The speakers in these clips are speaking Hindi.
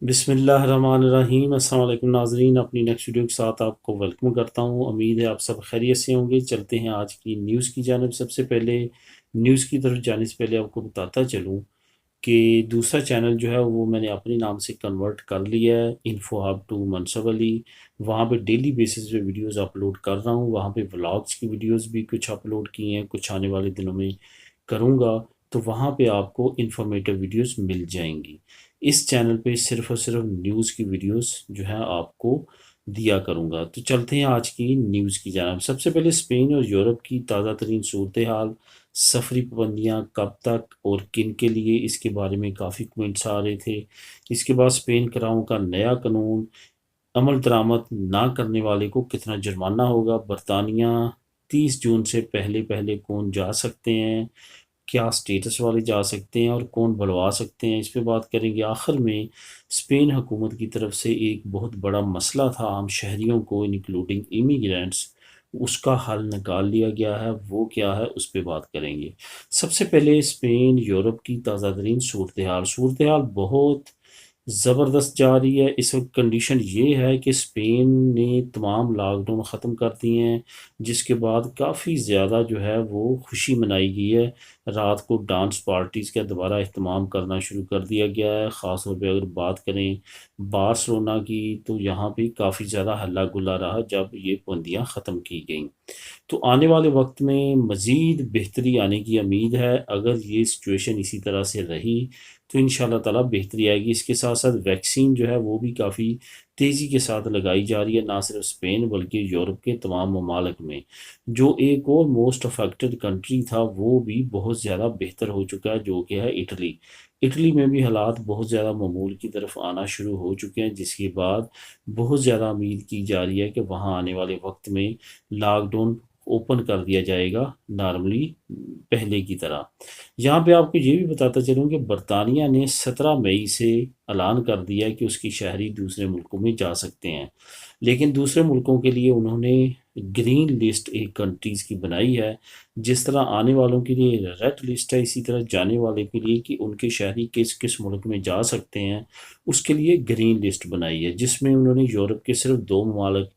बिस्मिल्लाहिर्रहमानिर्रहीम। अस्सलाम वालेकुम नाज़रीन, अपनी नेक्स्ट वीडियो के साथ आपको वेलकम करता हूँ। उम्मीद है आप सब खैरियत से होंगे। चलते हैं आज की न्यूज़ की जानिब। सबसे पहले न्यूज़ की तरफ जाने से पहले आपको बताता चलूँ कि दूसरा चैनल जो है वो मैंने अपने नाम से कन्वर्ट कर लिया है, इन्फो हब टू मनसब अली। वहाँ पे डेली बेसिस पे वीडियोस अपलोड कर रहा हूँ। वहाँ पे व्लॉग्स की वीडियोस भी कुछ अपलोड किए हैं, कुछ आने वाले दिनों में करूँगा। तो वहाँ पे आपको इन्फॉर्मेटिव वीडियोस मिल जाएंगी। इस चैनल पे सिर्फ और सिर्फ न्यूज़ की वीडियोस जो है आपको दिया करूँगा। तो चलते हैं आज की न्यूज़ की जानिब। सबसे पहले स्पेन और यूरोप की ताज़ा तरीन सूरत हाल, सफरी पाबंदियाँ कब तक और किन के लिए, इसके बारे में काफ़ी कमेंट्स आ रहे थे। इसके बाद स्पेन करारों का नया कानून, अमल दरामद ना करने वाले को कितना जुर्माना होगा, बरतानिया 30 जून से पहले पहले कौन जा सकते हैं, क्या स्टेटस वाले जा सकते हैं और कौन बुलवा सकते हैं, इस पे बात करेंगे। आखिर में स्पेन हुकूमत की तरफ से एक बहुत बड़ा मसला था आम शहरियों को इंक्लूडिंग इमिग्रेंट्स, उसका हल निकाल लिया गया है। वो क्या है उस पे बात करेंगे। सबसे पहले स्पेन यूरोप की ताज़ा तरीन सूरत हाल बहुत ज़बरदस्त जा रही है। इस वक्त कंडीशन ये है कि स्पेन ने तमाम लॉकडाउन ख़त्म कर दिए हैं, जिसके बाद काफ़ी ज़्यादा जो है वो खुशी मनाई गई है। रात को डांस पार्टीज़ का दोबारा इह्तमाम करना शुरू कर दिया गया है। ख़ास तौर पे अगर बात करें बार्सिलोना की, तो यहाँ पे काफ़ी ज़्यादा हल्ला गुल्ला रहा जब ये पाबंदियाँ ख़त्म की गईं। तो आने वाले वक्त में मज़ीद बेहतरी आने की उम्मीद है। अगर ये सिचुएशन इसी तरह से रही तो इंशाल्लाह ताला बेहतरी आएगी। इसके साथ साथ वैक्सीन जो है वो भी काफ़ी तेज़ी के साथ लगाई जा रही है, ना सिर्फ स्पेन बल्कि यूरोप के तमाम ममालिक में। जो एक और मोस्ट अफेक्टेड कंट्री था वो भी बहुत ज़्यादा बेहतर हो चुका है, जो कि है इटली। इटली में भी हालात बहुत ज़्यादा मामूल की तरफ आना शुरू हो चुके हैं, जिसके बाद बहुत ज़्यादा उम्मीद की जा रही है कि वहाँ आने वाले वक्त में लॉकडाउन ओपन कर दिया जाएगा नॉर्मली पहले की तरह। यहाँ पे आपको ये भी बताता चलूँ कि बरतानिया ने 17 मई से ऐलान कर दिया है कि उसकी शहरी दूसरे मुल्कों में जा सकते हैं, लेकिन दूसरे मुल्कों के लिए उन्होंने ग्रीन लिस्ट एक कंट्रीज़ की बनाई है। जिस तरह आने वालों के लिए रेड लिस्ट है, इसी तरह जाने वाले के लिए कि उनके शहरी किस किस मुल्क में जा सकते हैं, उसके लिए ग्रीन लिस्ट बनाई है, जिसमें उन्होंने यूरोप के सिर्फ 2 ममालिक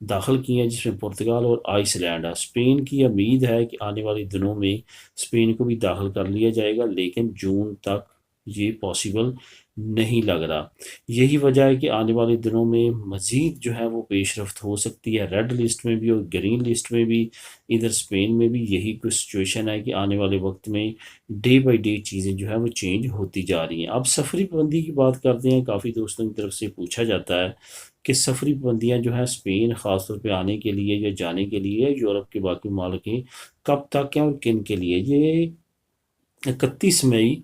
दाखिल किए हैं, जिसमें पुर्तगाल और आइसलैंड है। स्पेन की उम्मीद है कि आने वाले दिनों में स्पेन को भी दाखिल कर लिया जाएगा, लेकिन जून तक ये पॉसिबल नहीं लग रहा। यही वजह है कि आने वाले दिनों में मज़ीद जो है वो पेशरफ्त हो सकती है, रेड लिस्ट में भी और ग्रीन लिस्ट में भी। इधर स्पेन में भी यही कुछ सिचुएशन है कि आने वाले वक्त में डे बाई डे चीज़ें जो है वो चेंज होती जा रही हैं। अब सफरी पाबंदी की बात करते हैं। काफ़ी दोस्तों की तरफ से पूछा जाता है कि सफरी पाबंदियाँ जो है स्पेन ख़ास तौर पे आने के लिए या जाने के लिए, यूरोप के बाकी ममालिक हैं, कब तक हैं और किन के लिए। ये 31 मई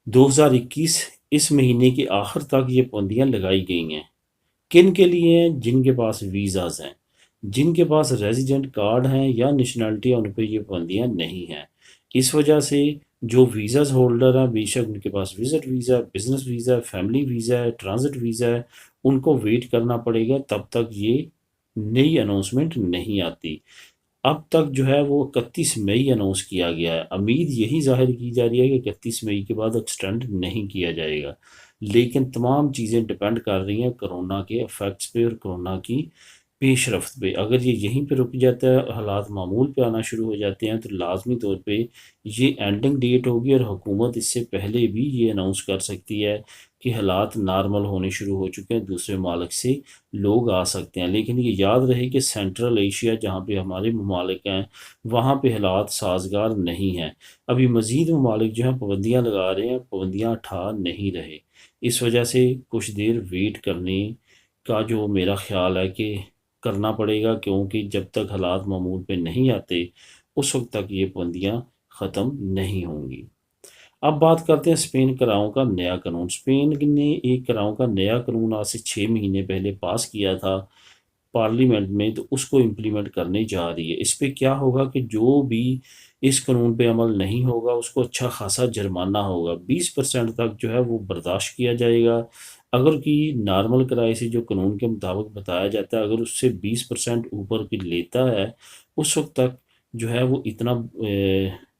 2021 इस महीने के आखिर तक ये पाबंदियाँ लगाई गई हैं। किन के लिए हैं? जिनके पास वीज़ाज़ हैं, जिनके पास रेजिडेंट कार्ड हैं या नेशनैलिटी है, उन पर ये पाबंदियाँ नहीं हैं। इस वजह से जो वीज़ाज़ होल्डर हैं, बेशक उनके पास visit visa, business visa, family visa है, ट्रांजिट वीज़ा है, उनको वेट करना पड़ेगा तब तक ये नई अनाउंसमेंट नहीं आती। अब तक जो है वो 31 मई अनाउंस किया गया है। उम्मीद यही ज़ाहिर की जा रही है कि 31 मई के बाद एक्सटेंड नहीं किया जाएगा, लेकिन तमाम चीज़ें डिपेंड कर रही हैं कोरोना के इफ़ेक्ट्स पे और कोरोना की पेशरफ्त पे। अगर ये यहीं पे रुक जाता है, हालात मामूल पे आना शुरू हो जाते हैं, तो लाजमी तौर पे ये एंडिंग डेट होगी और हुकूमत इससे पहले भी ये अनाउंस कर सकती है कि हालात नॉर्मल होने शुरू हो चुके हैं, दूसरे मालिक से लोग आ सकते हैं। लेकिन ये याद रहे कि सेंट्रल एशिया जहाँ पे हमारे ममालिक हैं, वहाँ पे हालात साजगार नहीं हैं। अभी मज़ीद ममालिक जो हैं पाबंदियाँ लगा रहे हैं, पाबंदियाँ उठा नहीं रहे। इस वजह से कुछ देर वेट करने का जो मेरा ख्याल है कि करना पड़ेगा, क्योंकि जब तक हालात मामूल पे नहीं आते उस वक्त तक ये पाबंदियाँ ख़त्म नहीं होंगी। अब बात करते हैं स्पेन करारों का नया कानून। स्पेन ने एक करारों का नया कानून आज से 6 महीने पहले पास किया था पार्लियामेंट में, तो उसको इम्प्लीमेंट करने जा रही है। इस पे क्या होगा कि जो भी इस कानून पे अमल नहीं होगा उसको अच्छा खासा जुर्माना होगा। 20% तक जो है वो बर्दाश्त किया जाएगा। अगर कि नॉर्मल किराए से जो कानून के मुताबिक बताया जाता है, अगर उससे 20% ऊपर की लेता है, उस वक्त तक जो है वो इतना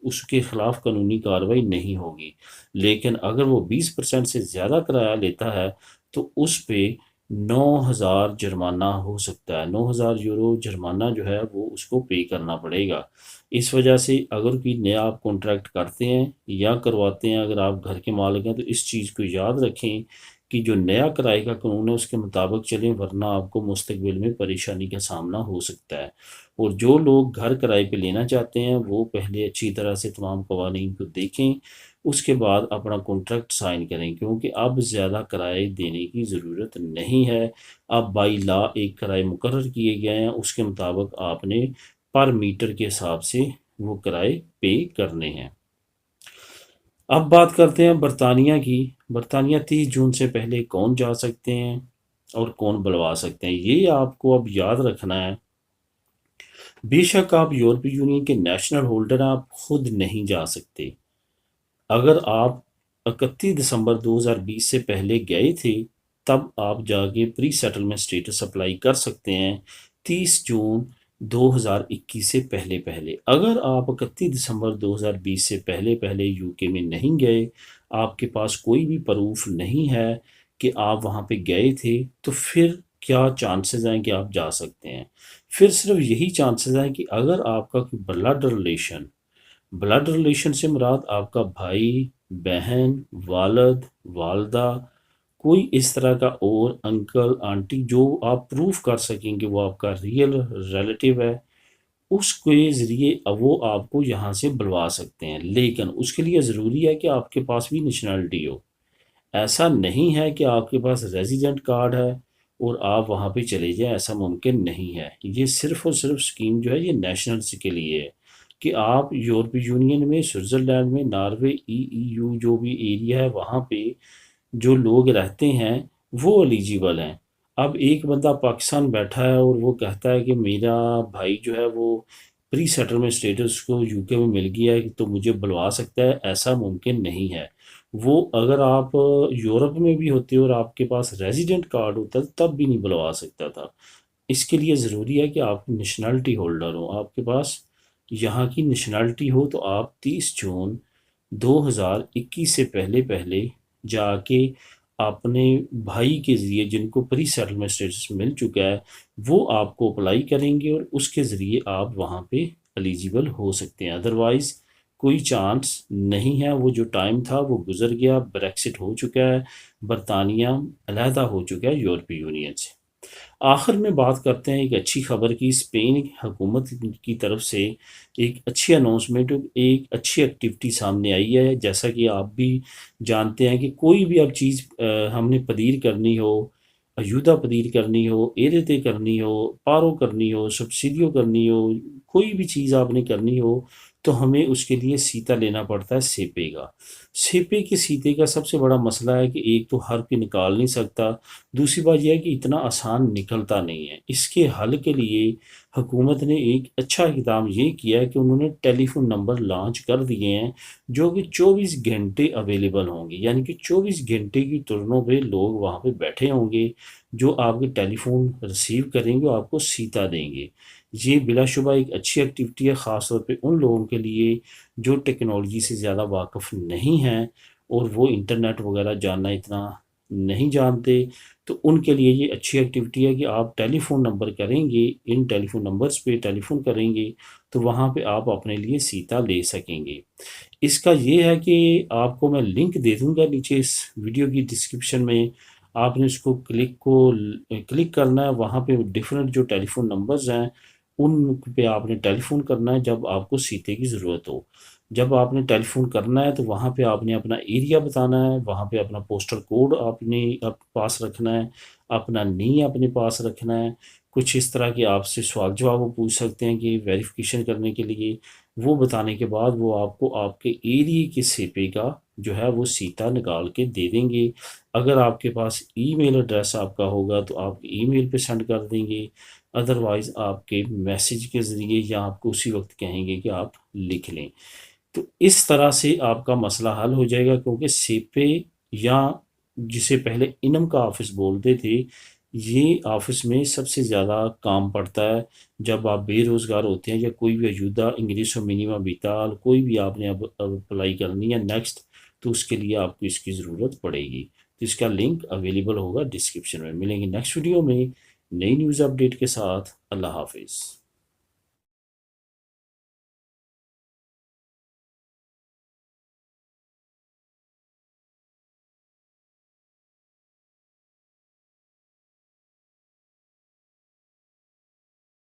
उसके खिलाफ कानूनी कार्रवाई नहीं होगी। लेकिन अगर वो 20% से ज़्यादा किराया लेता है तो उस पे 9,000 जुर्माना हो सकता है। 9,000 यूरो जुर्माना जो है वो उसको पे करना पड़ेगा। इस वजह से अगर कोई नया आप कॉन्ट्रैक्ट करते हैं या करवाते हैं, अगर आप घर के मालिक हैं, तो इस चीज़ को याद रखें कि जो नया किराए का कानून है उसके मुताबिक चलें, वरना आपको मुस्तकबिल में परेशानी का सामना हो सकता है। और जो लोग घर किराए पे लेना चाहते हैं वो पहले अच्छी तरह से तमाम कवानीन को देखें, उसके बाद अपना कॉन्ट्रैक्ट साइन करें, क्योंकि अब ज़्यादा किराए देने की ज़रूरत नहीं है। अब बाई लॉ एक किराए मुकर्रर किए गए हैं, उसके मुताबिक आपने पर मीटर के हिसाब से वो किराए पे करने हैं। अब बात करते हैं बरतानिया की। बरतानिया 30 जून से पहले कौन जा सकते हैं और कौन बुलवा सकते हैं, ये आपको अब याद रखना है। बेशक आप यूरोपीय यूनियन के नेशनल होल्डर हैं, आप खुद नहीं जा सकते। अगर आप 31 दिसंबर 2020 से पहले गए थे तब आप जाके प्री सेटलमेंट स्टेटस अप्लाई कर सकते हैं 30 जून 2021 से पहले पहले। अगर आप 31 दिसंबर 2020 से पहले पहले यूके में नहीं गए, आपके पास कोई भी प्रूफ नहीं है कि आप वहाँ पे गए थे, तो फिर क्या चांसेस हैं कि आप जा सकते हैं। फिर सिर्फ यही चांसेस हैं कि अगर आपका कोई ब्लड रिलेशन से मुराद आपका भाई, बहन, वालद, वालदा, कोई इस तरह का और अंकल, आंटी जो आप प्रूफ कर सकें कि वो आपका रियल रिलेटिव है, उसके ज़रिए अब वो आपको यहाँ से बुलवा सकते हैं। लेकिन उसके लिए ज़रूरी है कि आपके पास भी नेशनैलिटी हो। ऐसा नहीं है कि आपके पास रेजिडेंट कार्ड है और आप वहाँ पे चले जाएं, ऐसा मुमकिन नहीं है। ये सिर्फ़ और सिर्फ स्कीम जो है ये नेशनल्स के लिए है कि आप यूरोपीय यूनियन में, स्विट्ज़रलैंड में, नॉर्वे, ईईयू जो भी एरिया है वहाँ पे जो लोग रहते हैं वो एलिजिबल हैं। अब एक बंदा पाकिस्तान बैठा है और वो कहता है कि मेरा भाई जो है वो प्री सेटलमेंट स्टेटस को यूके में मिल गया है तो मुझे बुलवा सकता है, ऐसा मुमकिन नहीं है। वो अगर आप यूरोप में भी होते और आपके पास रेजिडेंट कार्ड होता तब भी नहीं बुलवा सकता था। इसके लिए ज़रूरी है कि आप नेशनैलिटी होल्डर हो, आपके पास यहाँ की नेशनैलिटी हो, तो आप 30 जून 2021 से पहले पहले जाके अपने भाई के ज़रिए, जिनको प्री सेटलमेंट स्टेटस मिल चुका है, वो आपको अप्लाई करेंगे और उसके ज़रिए आप वहाँ पे एलिजिबल हो सकते हैं। अदरवाइज़ कोई चांस नहीं है। वो जो टाइम था वो गुजर गया, ब्रेक्सिट हो चुका है, बरतानिया अलहदा हो चुका है यूरोपीय यूनियन से। आखिर में बात करते हैं एक अच्छी खबर की। स्पेन की हुकूमत की तरफ से एक अच्छी अनाउंसमेंट, एक अच्छी एक्टिविटी सामने आई है। जैसा कि आप भी जानते हैं कि कोई भी अब चीज़ हमने पदीर करनी हो, अयूदा पदीर करनी हो, एरते करनी हो, पारो करनी हो, सब्सिडियो करनी हो, कोई भी चीज़ आपने करनी हो तो हमें उसके लिए सीता लेना पड़ता है सेपे का। सेपे के सीते का सबसे बड़ा मसला है कि एक तो हर कोई निकाल नहीं सकता, दूसरी बात यह है कि इतना आसान निकलता नहीं है। इसके हल के लिए हुकूमत ने एक अच्छा इक़दाम ये किया है कि उन्होंने टेलीफ़ोन नंबर लॉन्च कर दिए हैं जो कि 24 घंटे अवेलेबल होंगे, यानी कि 24 घंटे की तुलनों पे लोग वहाँ पे बैठे होंगे जो आपके टेलीफ़ोन रिसीव करेंगे और आपको सीता देंगे। ये बिलाशुबा एक अच्छी एक्टिविटी है, ख़ास तौर पे उन लोगों के लिए जो टेक्नोलॉजी से ज़्यादा वाकिफ़ नहीं हैं और वो इंटरनेट वगैरह जानना इतना नहीं जानते, तो उनके लिए ये अच्छी एक्टिविटी है कि आप टेलीफ़ोन नंबर करेंगे, इन टेलीफ़ोन नंबर्स पे टेलीफ़ोन करेंगे तो वहाँ पे आप अपने लिए सीता ले सकेंगे। इसका ये है कि आपको मैं लिंक दे दूँगा नीचे इस वीडियो की डिस्क्रिप्शन में, आपने उसको क्लिक करना है। वहाँ पे डिफरेंट जो टेलीफ़ोन नंबर्स हैं उन पे आपने टेलीफ़ोन करना है जब आपको सीते की ज़रूरत हो। जब आपने टेलीफ़ोन करना है तो वहाँ पे आपने अपना एरिया बताना है, वहाँ पे अपना पोस्टल कोड आपने पास रखना है, अपना नी अपने पास रखना है। कुछ इस तरह के आपसे सवाल जवाब वो पूछ सकते हैं कि वेरिफ़िकेशन करने के लिए, वो बताने के बाद वो आपको आपके एरिये के सेपे का जो है वो सीता निकाल के दे देंगे। अगर आपके पास ईमेल एड्रेस आपका होगा तो आप ईमेल पे सेंड कर देंगे, अदरवाइज़ आपके मैसेज के ज़रिए, या आपको उसी वक्त कहेंगे कि आप लिख लें। तो इस तरह से आपका मसला हल हो जाएगा, क्योंकि सेपे, या जिसे पहले इनम का ऑफिस बोलते थे, ये ऑफिस में सबसे ज़्यादा काम पड़ता है जब आप बेरोज़गार होते हैं या कोई भी मौजूदा इंग्लिश और मिनिमम विताल कोई भी आपने अब अप्लाई करनी है नेक्स्ट, तो उसके लिए आपको इसकी ज़रूरत पड़ेगी। तो इसका लिंक अवेलेबल होगा डिस्क्रिप्शन में। मिलेंगे नेक्स्ट वीडियो में नई न्यूज़ अपडेट के साथ। अल्लाह हाफिज़।